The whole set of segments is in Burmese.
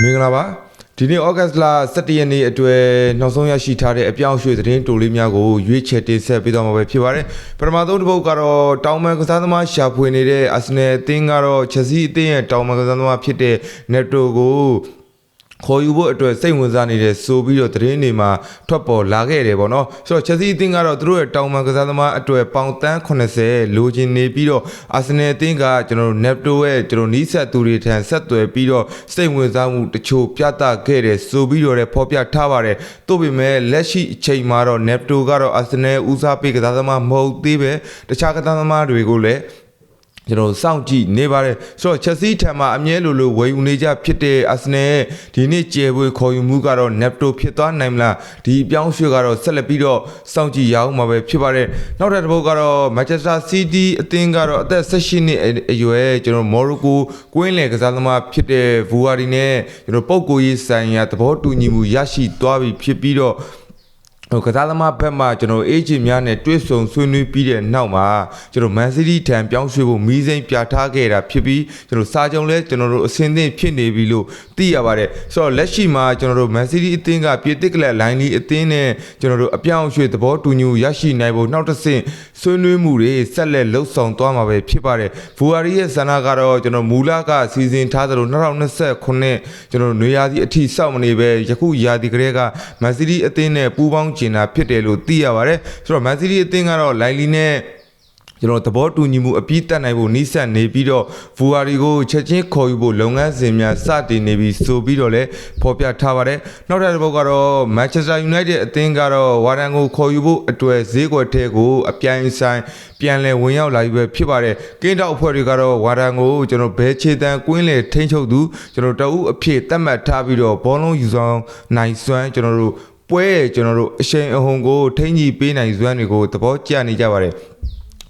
မင်္ဂလာပါဒီနေ့ဩဂတ်စ်လ17ရက်နေ့အတွက်နောက်ဆုံးရရှိထားတဲ့အပြောင်းအရွှေ့သတင်းတိုလေးများကိုရွေးချယ်တင်ဆက်ပေးသွားမှာပဲဖြစ်ပါတယ်ပထမဆုံးတစ်ပုဒ်ကတော့တောင်မန်ကစားသမားရှာဖွေနေတဲ့အာဆင်နယ်အသင်းကတော့ချက်စီအသင်းရဲ့တောင်မန်ကစားသမားဖြစ်တဲ့net to ကိုခေါ်ယူဖို့အတွက်စိတ်ဝင်စားနေတဲ့ဆိုပြီးတော့သတင်းတွေမှာထွက်ပေါ်လာခဲ့တယ်ပေါ့နော်ဆိုတော့ချက်စီအသင်းကတော့သူတို့ရဲ့တောင်မန်ကစားသမားအတွက်ပေါင်တန်း80လိုချင်နေပြီးတော့အာဆင်နယ်အသင်းကကျွန်တော်တို့ net to ရဲ့ကျွန်တော်နီးစပ်သူတွေထံဆက်သွယ်ပြီးတော့စိတ်ဝင်စားမှုတချို့ပြသခဲ့တယ်ဆိုပြီးတော့လည်းဖော်ပြထားပါတယ်သို့ပေမဲ့လက်ရှိအချိန်မှာတော့ net to ကတော့အာဆင်နယ်ဦးစားပေးကစားသမားမဟုတ်သေးပဲတခြားကစားသမားတွေကိုလည်းကျွန်တော်စောင့်ကြည့်နေပါတယ်ဆိုတော့ချက်စီထံမှာအမြဲလိုဝယ်ယူနေကြဖြစ်တဲ့အာဆင်နယ်ဒီနေ့ကျေပွေခေါ်ယူမှုကတော့ net to ဖြစ်သွားနိုင်မလားဒီအပြောင်းရွှေ့ကတော့ဆက်လက်ပြီးတော့စောင့်ကြည့်ရအောင်မှာပဲဖြစ်ပါတယ်နောက်တစ်ပုဒ်ကတော့ Manchester City အသင်းကတော့အသက်18နှစ်အရွယ်ကျွန်တော်မော်ရိုကိုကွင်းလယ်ကစားသမားဖြစ်တဲ့ဘူဝါရီနဲ့ကျွန်တော်ပုံကိုရေးဆိုင်ရာသဘောတူညီမှုရရှိသွားပြီဖြစ်ပြီးတော့ကစားသမားဘက်မှာကျွန်တော်အေဂျင့်များနဲ့တွေ့ဆုံဆွေးနွေးပြီးတဲ့နောက်မှာကျွန်တော်မန်စီးတီးထံပြောင်းရွှေ့ဖို့မီးစိမ်းပြထားခဲ့တာဖြစ်ပြီးကျွန်တော်စာချုပ်လဲကျွန်တော်တို့အဆင်သင့်ဖြစ်နေပြီလို့သိရပါတယ်ဆိုတော့လက်ရှိမှာကျွန်တော်တို့မန်စီးတီးအသင်းကပြည်သစ်ကလပ်လိုင်းလီအသင်းနဲ့ကျွန်တော်တို့အပြောင်းရွှေ့သဘောတူညီမှုရရှိနိုင်ဖို့နောက်တစ်ဆင့်ဆွေးနွေးမှုတွေဆက်လက်လှုပ်ဆောင်သွားမှာပဲဖြစ်ပါတယ်ဘူအာရီရဲ့ဆန္ဒကတော့ကျွန်တော်မူလကစီစဉ်ထားသလို2029ကျွန်တော်နွေရာသီအထိစောင့်မနေပဲယခုရာသီကလေးကမန်စီးတီးအသင်းနဲ့ပူးပေါင်းကျင်တာဖြစ်တယ်လို့သိရပါတယ်ဆိုတော့မန်စီးတီးအသင်းကတော့လိုင်လီနဲ့ကျွန်တော်သဘောတူညီမှုအပြည့်တက်နိုင်ဖို့နှိစက်နေပြီးတော့ဘူအာရီကိုချက်ချင်းခေါ်ယူဖို့လုပ်ငန်းစဉ်များစတင်နေပြီးဆိုပြီးတော့လည်းဖော်ပြထားပါတယ်နောက်တစ်ပုဒ်ကတော့ Manchester United အသင်းကတော့ဝါရန်ကိုခေါ်ယူဖို့အတွက်ဈေးကွက်ထဲကိုအပြိုင်ဆိုင်ပြန်လည်ဝင်ရောက်လာပြီပဲဖြစ်ပါတယ်ကင်းတောက်အဖွဲ့တွေကတော့ဝါရန်ကိုကျွန်တော်ဘဲချေတန်ကွင်းလေထိန်းချုပ်သူကျွန်တော်တအုပ်အဖြစ်သတ်မှတ်ထားပြီးတော့ဘောလုံးယူဆောင်နိုင်စွမ်းကျွန်တော်တို့ပွဲကျွန်တော်တို့အရှိန်အဟုန်ကိုထိန်းကြီးပေးနိုင်စွမ်းတွေကိုသဘောကျနေကြပါတယ်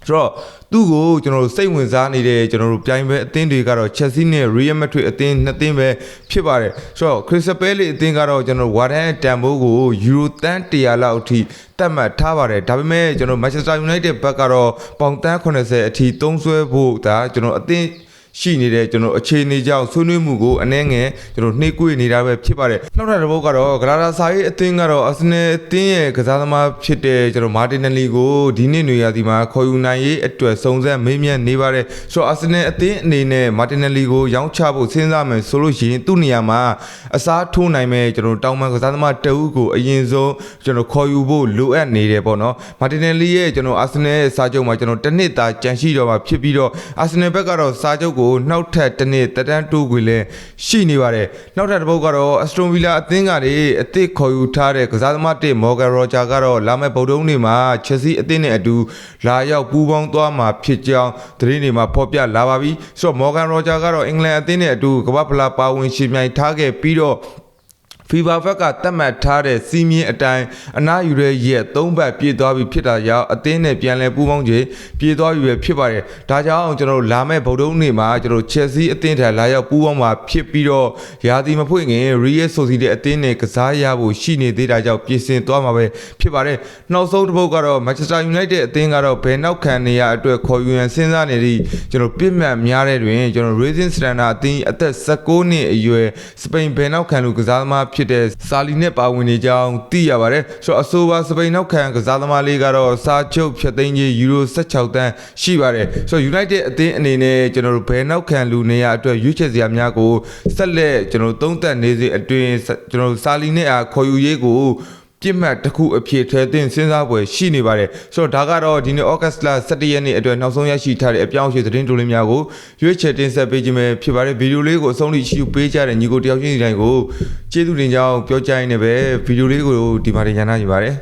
ဆိုတော့သူ့ကိုကျွန်တော်တို့စိတ်ဝင်စားနေတဲ့ကျွန်တော်တို့ပြိုင်ပွဲအသင်းတွေကတော့ Chelsea နဲ့ Real Madrid အသင်းနှစ်သင်းပဲဖြစ်ပါတယ်ဆိုတော့ Crystal Palace အသင်းကတော့ကျွန်တော်ဝါဒန်တန်ဖိုးကိုယူရိုတန်း100လောက်အထိသတ်မှတ်ထားပါတယ်ဒါပေမဲ့ကျွန်တော် Manchester United ဘက်ကတော့ပေါင်တန်း80အထိသုံးစွဲဖို့ဒါကျွန်တော်အသင်းရှိနေတဲ့ကျွန်တော်အခြေအနေကြောင့်ဆွေးနွေးမှုကိုအနည်းငယ်ကျွန်တော်နှိပ်ကွေးနေတာပဲဖြစ်ပါတယ်နောက်တစ်ပုဒ်ကတော့ဂလာတာစာရေးအသင်းကတော့အာဆင်နယ်အသင်းရဲ့ကစားသမားဖြစ်တဲ့ကျွန်တော်မာတင်နယ်လီကိုဒီနေ့နွေရာသီမှာခေါ်ယူနိုင်ရေးအတွက်စုံစမ်းမေးမြန်းနေပါတယ်ဆိုတော့အာဆင်နယ်အသင်းအနေနဲ့မာတင်နယ်လီကိုရောင်းချဖို့စဉ်းစားမယ်ဆိုလို့ရှိရင်သူ့နေရာမှာအစားထိုးနိုင်မဲ့ကျွန်တော်တောင်မန်ကစားသမားတအုပ်ကိုအရင်ဆုံးကျွန်တော်ခေါ်ယူဖို့လိုအပ်နေတယ်ပေါ့နော်မာတင်နယ်လီရဲ့ကျွန်တော်အာဆင်နယ်ရဲ့စာချုပ်မှာကျွန်တော်တစ်နှစ်သာကြန့်ရှိတော့မှာဖြစ်ပြီးတော့အာဆင်နယ်ဘက်ကတော့စာချုပ်ကိုနောက်ထပ်တစ်နှစ်တက်တန်းတိုးခွေလဲရှိနေပါတယ်နောက်ထပ်တစ်ပုဒ်ကတော့အစတွန်ဗီလာအသင်းကနေအသစ်ခေါ်ယူထားတဲ့ကစားသမားတစ်မော်ဂန်ရောဂျာကတော့လာမယ့်ဗုဒ္ဓဟူးနေ့မှာချက်စီအသင်းနဲ့အတူလာရောက်ပူးပေါင်းသွားမှာဖြစ်ကြောင်းသတင်းတွေမှာဖော်ပြလာပါပြီဆိုတော့မော်ဂန်ရောဂျာကတော့အင်္ဂလန်အသင်းနဲ့အတူကမ္ဘာဖလားပါဝင်ရှင်ပြိုင်ထားခဲ့ပြီးတော့FIFA ဘက်ကသတ်မှတ်ထားတဲ့စီးမြင့်အတိုင်းအနားယူတဲ့ရက်3ဘတ်ပြည့်သွားပြီဖြစ်တာကြောင့်အသင်းနဲ့ပြန်လည်ပူးပေါင်းခြင်းပြည့်သွားပြီပဲဖြစ်ပါတယ်။ဒါကြောင့်ကျွန်တော်တို့လာမယ့်ဗုဒ္ဓဟူးနေ့မှာကျွန်တော် Chelsea အသင်းထံလာရောက်ပူးပေါင်းမှာဖြစ်ပြီးတော့ရာသီမဖွင့်ခင် Real Sociedad အသင်းနဲ့ကစားရဖို့ရှိနေသေးတာကြောင့်ပြင်ဆင်သွားမှာပဲဖြစ်ပါတယ်။နောက်ဆုံးတစ်ပုဒ်ကတော့ Manchester United အသင်းကတော့ဘယ်နောက်ခံနေရအတွက်ခေါ်ယူရန်စဉ်းစားနေသည့်ကျွန်တော်ပြစ်မှတ်များတဲ့တွင်ကျွန်တော် Racing Standard အသင်းအသက်19နှစ်အရွယ်စပိန်ဘယ်နောက်ခံလူကစားသမားဖြစ်တဲ့စာလီနဲ့ပါဝင်နေကြောင်းသိရပါတယ်ဆိုတော့အဆိုပါစပိန်နောက်ခံကစားသမားလေးကတော့စာချုပ်ဖြတ်သိမ်းခြင်းယူရို16တန်းရှိပါတယ်ဆိုတော့ United အသင်းအနေနဲ့ကျွန်တော်တို့ဘယ်နောက်ခံလူနေရအတွက်ရွေးချယ်စရာများကိုဆက်လက်ကျွန်တော်သုံးသပ်နေစေအတွင်းကျွန်တော်စာလီနဲ့ခေါ်ယူရေးကိုပြစ်မှတ်တစ်ခုအဖြစ်ထဲသွင်းစဉ်းစားပွဲရှိနေပါတယ်ဆိုတော့ဒါကတော့ဒီနေ့ဩဂတ်စ်လ17ရက်နေ့အတွက်နောက်ဆုံးရရှိထားတဲ့အပြောင်းအရွှေ့သတင်းတိုလေးများကိုရွေးချယ်တင်ဆက်ပေးခြင်းပဲဖြစ်ပါတယ်ဗီဒီယိုလေးကိုအဆုံးထိရှုပေးကြတဲ့ညီကိုတယောက်ချင်းစီတိုင်းကိုကျေးဇူးတင်ကြောင်းပြောကြရင်းနဲ့ပဲဗီဒီယိုလေးကိုဒီမှာတင်ရနာနေပါတယ်